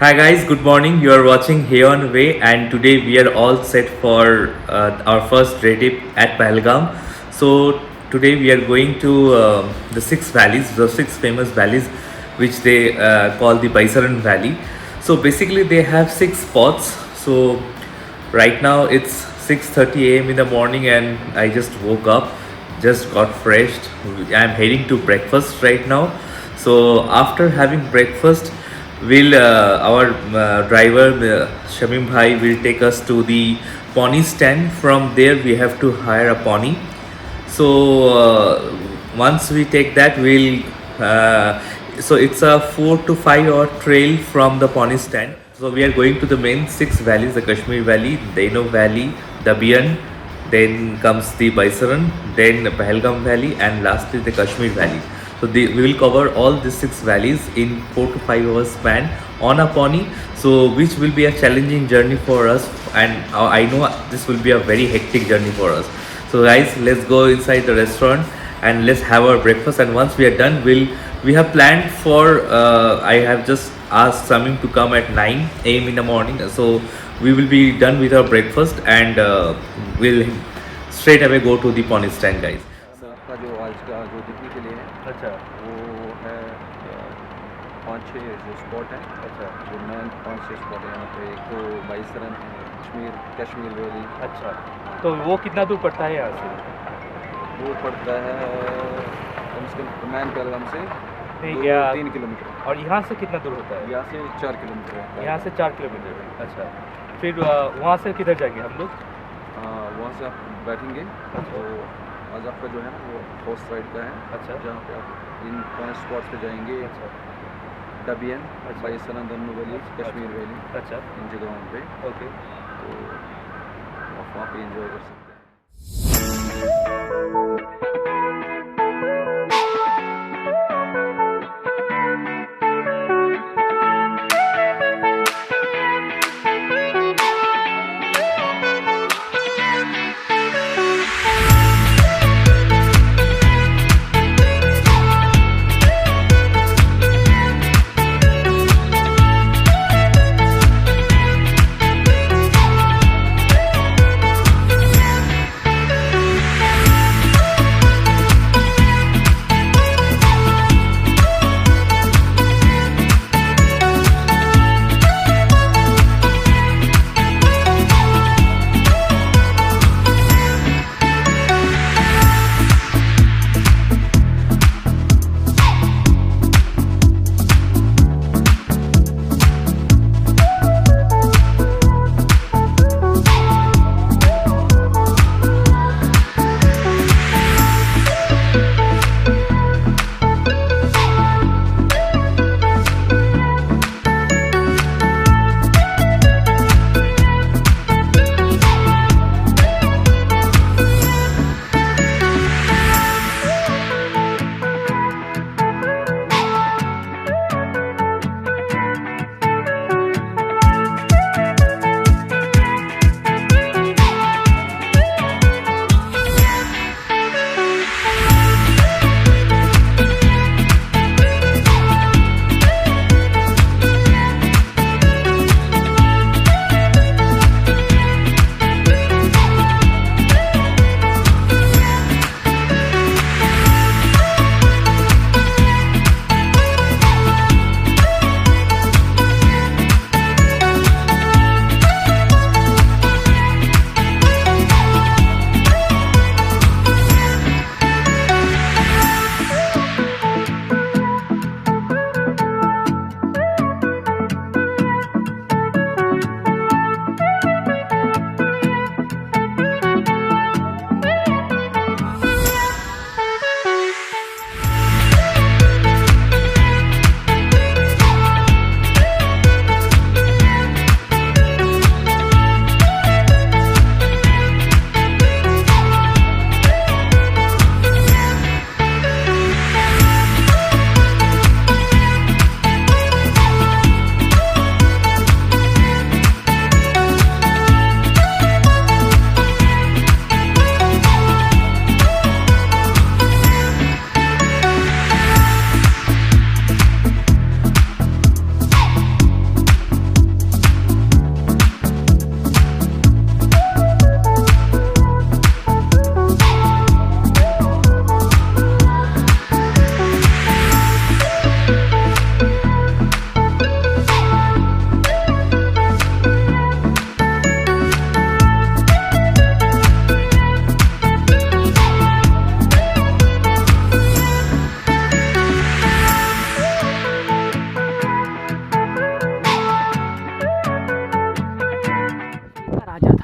Hi guys, good morning. You are watching Heon Way, and today we are all set for our first day trip at Pahalgam. So today we are going to the six valleys, the six famous valleys, which they call the Baisaran Valley. So basically, they have six spots. So right now it's 6:30 a.m. in the morning, and I just woke up, just got fresh. I'm heading to breakfast right now. So after having breakfast, will our driver Shamim Bhai will take us to the pony stand. From there we have to hire a pony. So once we take that, we'll so it's a 4 to 5 hour trail from the pony stand. So we are going to the main six valleys: the Kashmir Valley, Daino Valley, Dabian, then comes the Baisaran, then the Pahalgam Valley, and lastly the Kashmir Valley. So we will cover all these six valleys in 4 to 5 hours span on a pony. So which will be a challenging journey for us, and I know this will be a very hectic journey for us. So guys, let's go inside the restaurant and let's have our breakfast. And once we are done, we have planned for I have just asked Samim to come at 9 a.m. in the morning. So we will be done with our breakfast, and we'll straight away go to the pony stand, guys. का जो आज का जो देखने के लिए है अच्छा वो है 5-6 जो स्पॉट हैं। अच्छा जो मेन 5-6 स्पॉट है यहाँ पे। एक तो बाईसरन है, कश्मीर वैली। अच्छा, तो वो कितना दूर पड़ता है यहाँ से? वो पड़ता है कम से कम मैन पहलगाम से नहीं, 3 किलोमीटर। और यहाँ से कितना दूर होता है? यहाँ से 4 किलोमीटर है। यहाँ से 4 किलोमीटर है। अच्छा, फिर वहाँ से किधर जाएंगे हम लोग? वहाँ से आप बैठेंगे तो आज आपका जो है ना वो हॉर्स राइड का है। अच्छा। जहाँ पे आप इन 5 स्पॉट्स पे जाएंगे। अच्छा डबियन, अच्छा। बाईसरन, दन्नू वैली, कश्मीर वैली, अच्छा, इन जगहों पे। ओके। तो आप वहाँ पे इंजॉय कर सकते हैं।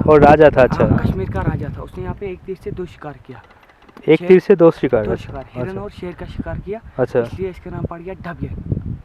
और राजा था, अच्छा। हाँ, कश्मीर का राजा था। उसने यहाँ पे एक तीर से 2 शिकार किया। एक तीर से 2 शिकार। 2 शिकार, हिरन अच्छा और शेर का शिकार किया। अच्छा। इसलिए इसका नाम पड़ गया डबियर,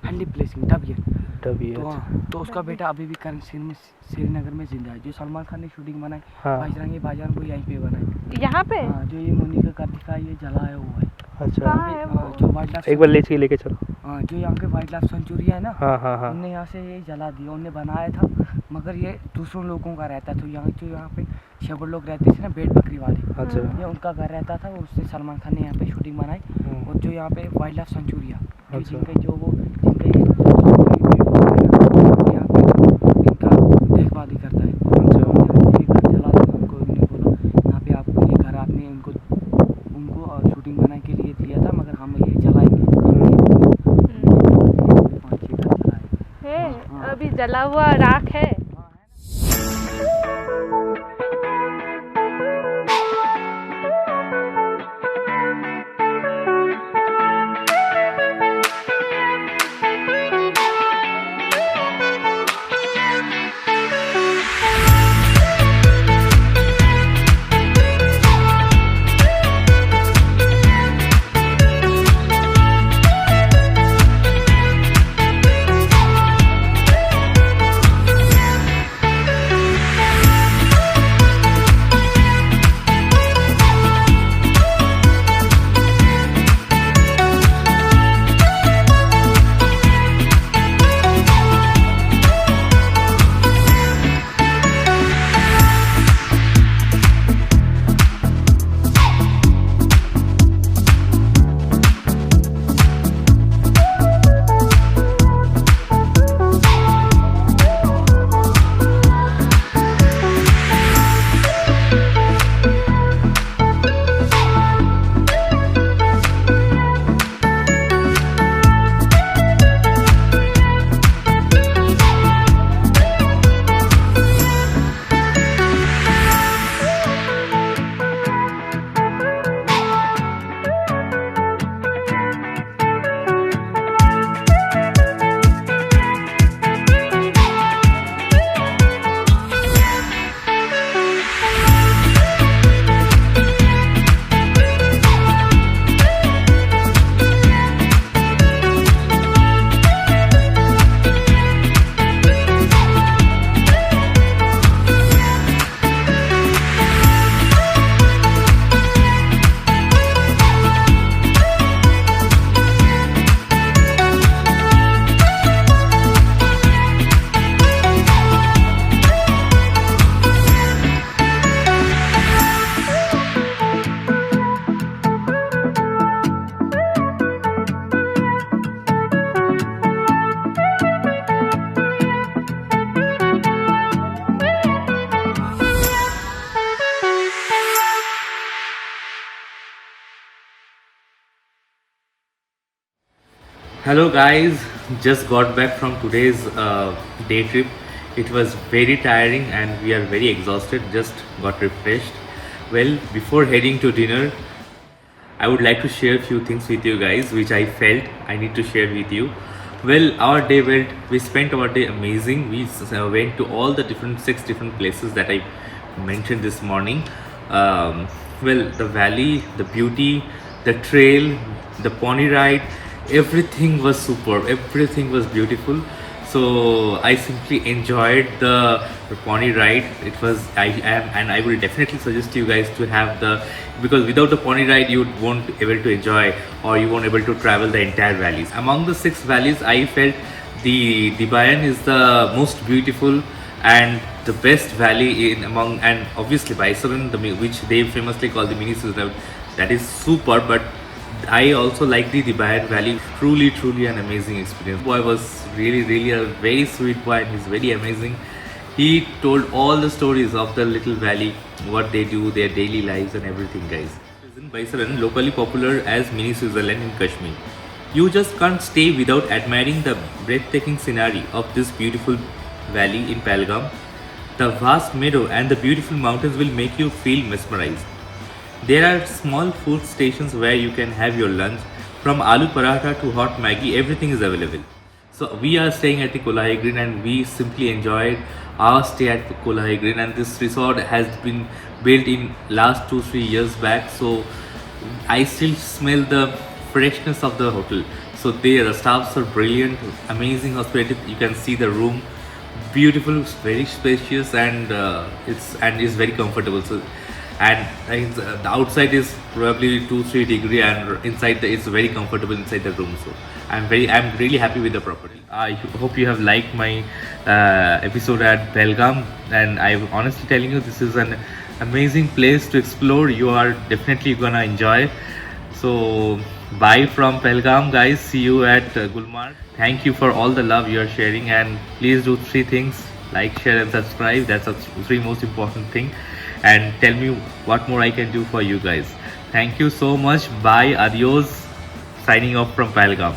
हैंडी प्लेसिंग डबियर। डबियर, तो अच्छा। हाँ, तो उसका बेटा अभी भी करंट सीन में श्रीनगर में जिंदा है। जो सलमान खान ने शूटिंग बनाई हाँ। बजरंगी भाईजान को यहीं पे बनाई। यहाँ पे हाँ, जो ये मुन्नी का घर दिखा ये जला है वो है। अच्छा, कहाँ है वो? हाँ, जो वाइल्ड लाइफ एक बार लेके चलो। हाँ, जो यहाँ के वाइल्ड लाइफ सेंचुरी है ना, हाँ हाँ हाँ। उनने यहाँ से ये जला दिया। उनने बनाया था मगर ये दूसरों लोगों का रहता था। यहाँ पे शेफर्ड लोग रहते थे ना, भेड़ बकरी वाले, अच्छा। ये उनका घर रहता था। उसने सलमान खान ने यहाँ पे शूटिंग बनाई। और जो यहाँ पे वाइल्ड लाइफ सेंचुरी है, अच्छा। जिनके जो वो जिनके ये यहाँ पे इनका देखभाल करता है। अच्छा। ये घर जला दिया। उनको उन्होंने बोला यहाँ पे आपको ये घर आपने उनको शूटिंग बनाने के लिए दिया था मगर हम ये जलाएंगे। 5-6 घर जलाए है, अभी जला हुआ राख है। Hello guys, just got back from today's day trip. It was very tiring and we are very exhausted, just got refreshed. Well, before heading to dinner, I would like to share a few things with you guys which I felt I need to share with you. Well, we spent our day amazing. We went to all the 6 different places that I mentioned this morning. Well, the valley, the beauty, the trail, the pony ride, everything was superb, everything was beautiful. So I simply enjoyed the pony ride. It was I will definitely suggest you guys to have because without the pony ride you won't able to enjoy or you won't able to travel the entire valleys. Among the 6 valleys, I felt the Dibayan is the most beautiful and the best valley in among, and obviously Baisaran, which they famously call the mini Switzerland, that is super. But I also like the Dibayan Valley. Truly an amazing experience. Boy was really a very sweet boy and he's very amazing. He told all the stories of the little valley, what they do, their daily lives and everything, guys. In Baisaran, locally popular as mini Switzerland in Kashmir. You just can't stay without admiring the breathtaking scenery of this beautiful valley in Pahalgam. The vast meadow and the beautiful mountains will make you feel mesmerized. There are small food stations where you can have your lunch. From aloo paratha to hot Maggi, everything is available. So we are staying at the Kolhai Green and we simply enjoyed our stay at the Kolhai Green, and this resort has been built in last 2-3 years back. So I still smell the freshness of the hotel. So the staffs are brilliant, amazing hospitality. You can see the room, beautiful, very spacious, and it's very comfortable. So and the outside is probably 2-3 degree, and inside it's very comfortable inside the room. So I'm really happy with the property. I hope you have liked my episode at Belgaum, and I'm honestly telling you, this is an amazing place to explore. You are definitely gonna enjoy. So bye from Pelgam, guys. See you at Gulmarg. Thank you for all the love you are sharing, and please do 3 things: like, share, and subscribe. That's the 3 most important thing. And tell me what more I can do for you guys. Thank you so much. Bye. Adios. Signing off from Pelgam.